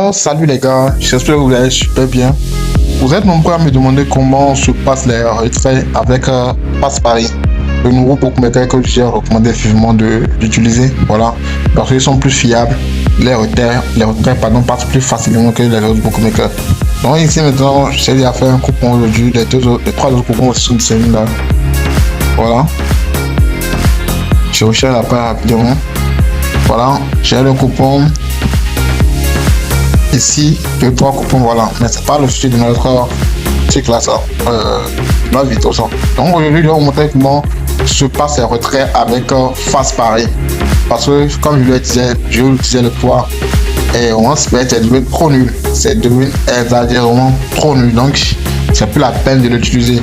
Alors, salut les gars, j'espère que vous allez super bien. Vous êtes nombreux à me demander comment se passent les retraits avec Passe Paris, le nouveau bookmaker que j'ai recommandé vivement d'utiliser. Voilà, parce qu'ils sont plus fiables, les retraits passent plus facilement que les autres bookmakers. Donc ici maintenant, j'ai déjà fait un coupon aujourd'hui, les trois autres coupons sont disponibles là. Voilà, je recherche la page rapidement. Voilà, j'ai le coupon. Ici, les trois coupons, voilà, mais c'est pas le sujet de notre cycle là, ça. La vie, tout ça. Donc aujourd'hui, je vais vous montrer comment se passe les retraits avec Passe Paris. Parce que, comme je le disais le poids, et on se c'est devenu trop nul. C'est devenu exagérément trop nul. Donc, c'est plus la peine de l'utiliser.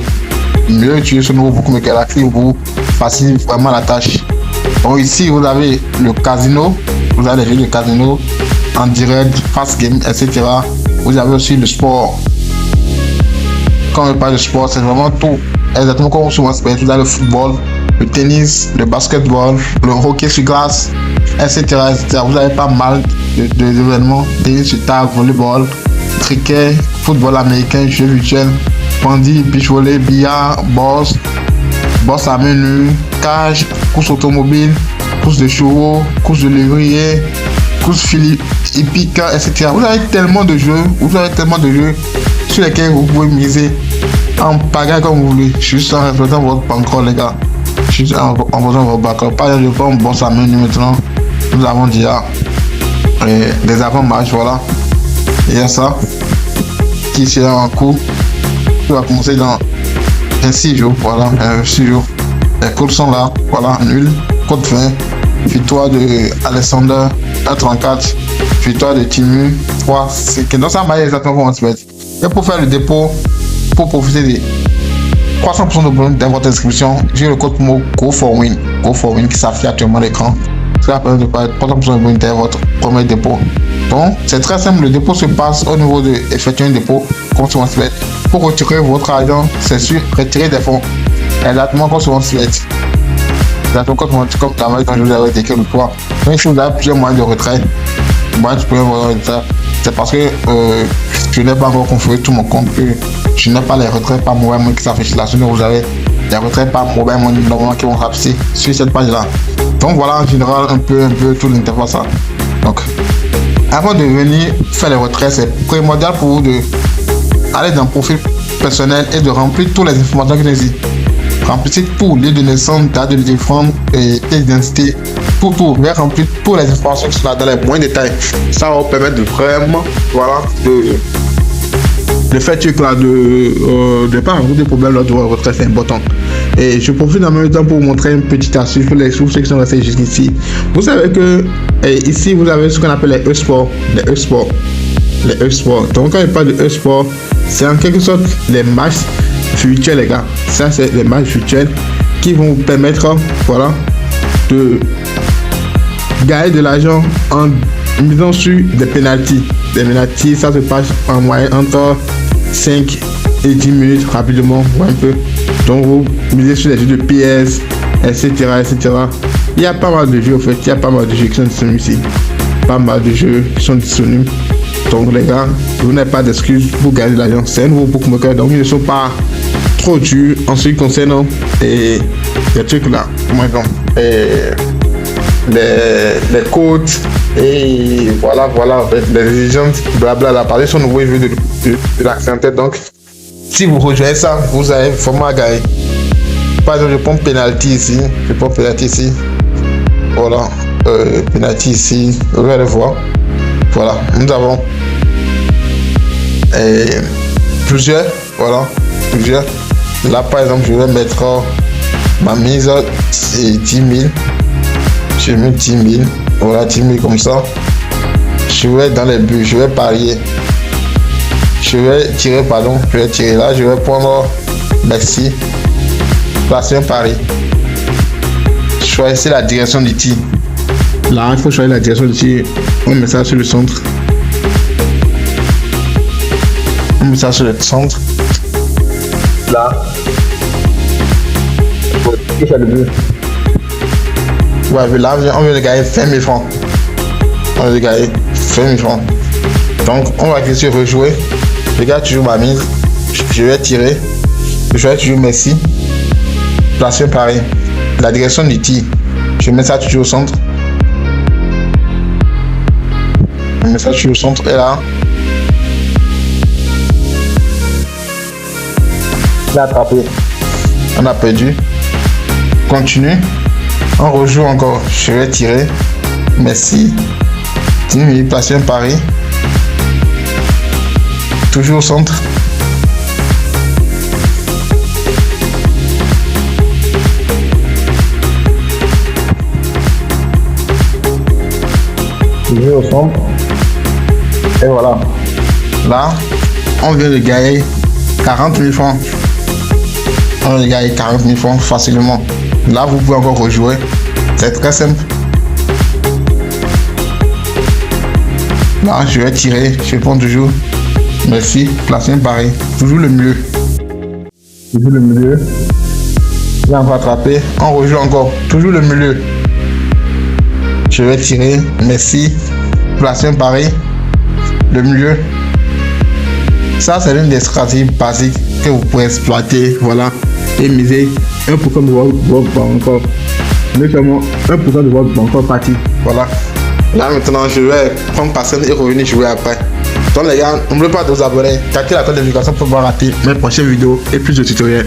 Mieux utiliser ce nouveau bookmaker là qui vous facilite vraiment la tâche. Donc ici, vous avez le casino, vous avez les jeux de casino en direct, fast game, etc. Vous avez aussi le sport. Quand on parle de sport, c'est vraiment tout. Exactement comme sur mon sport. Vous avez le football, le tennis, le basketball, le hockey sur glace, etc. Vous avez pas mal d'événements. Tennis sur table, volleyball, cricket, football américain, jeux virtuels, bandy, beach volley, billard, boss à main nue, cage, course automobile, course de chevaux, course de lévrier, course hippique, etc. Vous avez tellement de jeux, sur lesquels vous pouvez miser en pagaille comme vous voulez. Juste en reflétant votre bankroll, les gars. Juste en faisant votre bankroll. Par exemple, je prends boss à main nue maintenant. Nous avons déjà des avant-matchs, voilà. Il y a ça qui sera en cours. On va commencer dans 6 jours, voilà, 6 jours. Les codes sont là, voilà, nul. Code 20, victoire de Alexander, 1,34, victoire de Timu, 3, c'est donc ça m'a exactement comment on se met. Et pour faire le dépôt, pour profiter des 300% de bonus dans votre inscription, j'ai le code promo Go4Win qui s'affiche actuellement à l'écran. Ça permet de faire 300% de bonus dans votre premier dépôt. Donc, c'est très simple, le dépôt se passe au niveau de effectuer un dépôt, comme sur mon site. Pour retirer votre argent, c'est sûr, retirer des fonds. Exactement comme sur mon site. Exactement comme quand je vous avais décrit le poids. Donc, si vous avez plusieurs moyens de retrait, c'est parce que je n'ai pas encore configuré tout mon compte, que je n'ai pas les retraits par mobile money qui s'affichent là. Sinon, vous avez les retraits par mobile money normalement qui vont s'afficher sur cette page là. Donc voilà en général un peu tout l'interface là. Donc avant de venir faire les retraits, c'est primordial pour vous de aller dans le profil personnel et de remplir toutes les informations qui existent. Remplissez tout, lieu de naissance, date de téléphone et d'identité, tout, mais remplir toutes les informations qui sont là dans les moindres détails. Ça va vous permettre de vraiment, voilà, de faire truc là, de pas avoir des problèmes lors de votre retrait, c'est important. Et je profite en même temps pour vous montrer une petite astuce pour ceux qui sont restés jusqu'ici. Vous savez que ici vous avez ce qu'on appelle les e-sports, les e-sports. Donc quand il parle de e-sport, c'est en quelque sorte les matchs virtuels, les gars. Ça c'est les matchs virtuels qui vont vous permettre, voilà, de gagner de l'argent en misant sur des penalties. Des penalties, ça se passe en moyenne entre 5 et 10 minutes rapidement, ou un peu. Donc vous misez sur les jeux de PS, etc. Il y a pas mal de jeux en fait, il y a pas mal de jeux qui sont disponibles ici. Pas mal de jeux qui sont disponibles. Donc les gars, vous n'avez pas d'excuses pour gagner de l'argent. C'est un nouveau bookmaker, donc ils ne sont pas trop durs en ce qui concerne les trucs là. Les codes et voilà en fait, les exigences, blabla, parler sur le nouveau jeu de l'accent tête. Donc si vous rejoignez ça, vous avez vraiment à gagner. Par exemple, je prends penalty ici, voilà, penalty ici, vous allez voir. Voilà, nous avons plusieurs. Là par exemple, je vais mettre ma mise, c'est 10 000. Je mets 10 000, voilà 10 000 comme ça. Je vais dans les buts, je vais parier. Je vais tirer là, je vais prendre Messi. Placer un pari. Choisissez la direction du tir. Là, il faut choisir la direction du tir. On met ça sur le centre. Là. Il faut le but. Ouais, là, on veut gagner 20 000 francs. On veut gagner 20 000 francs. Donc, on va cliquer sur rejouer. Je garde toujours ma mise. Je vais tirer. Je vais toujours merci. Place un pari. La direction du tir. Je mets ça toujours au centre. Je mets ça toujours au centre. Et là, il a attrapé. On a perdu. Continue. On rejoue encore. Je vais tirer. Merci. 10 minutes, placer un pari. Toujours au centre. Toujours au centre. Et voilà. Là, on vient de gagner 40 000 francs. On vient de gagner 40 000 francs facilement. Là, vous pouvez encore rejouer. C'est très simple. Là, je vais tirer. Je prends toujours. Merci. Placer un pari. Toujours le milieu. Toujours le milieu. Là, on va attraper. On rejoue encore. Toujours le milieu. Je vais tirer. Merci. Placer un pari. Le milieu. Ça, c'est l'une des stratégies basiques que vous pouvez exploiter. Voilà. Et miser 1% de votre banque encore. Notamment 1% de votre banque encore parti. Voilà. Là maintenant, je vais prendre personne et revenir jouer après. Donc les gars, n'oubliez pas de vous abonner, d'activer la cloche de notification pour ne pas rater mes prochaines vidéos et plus de tutoriels.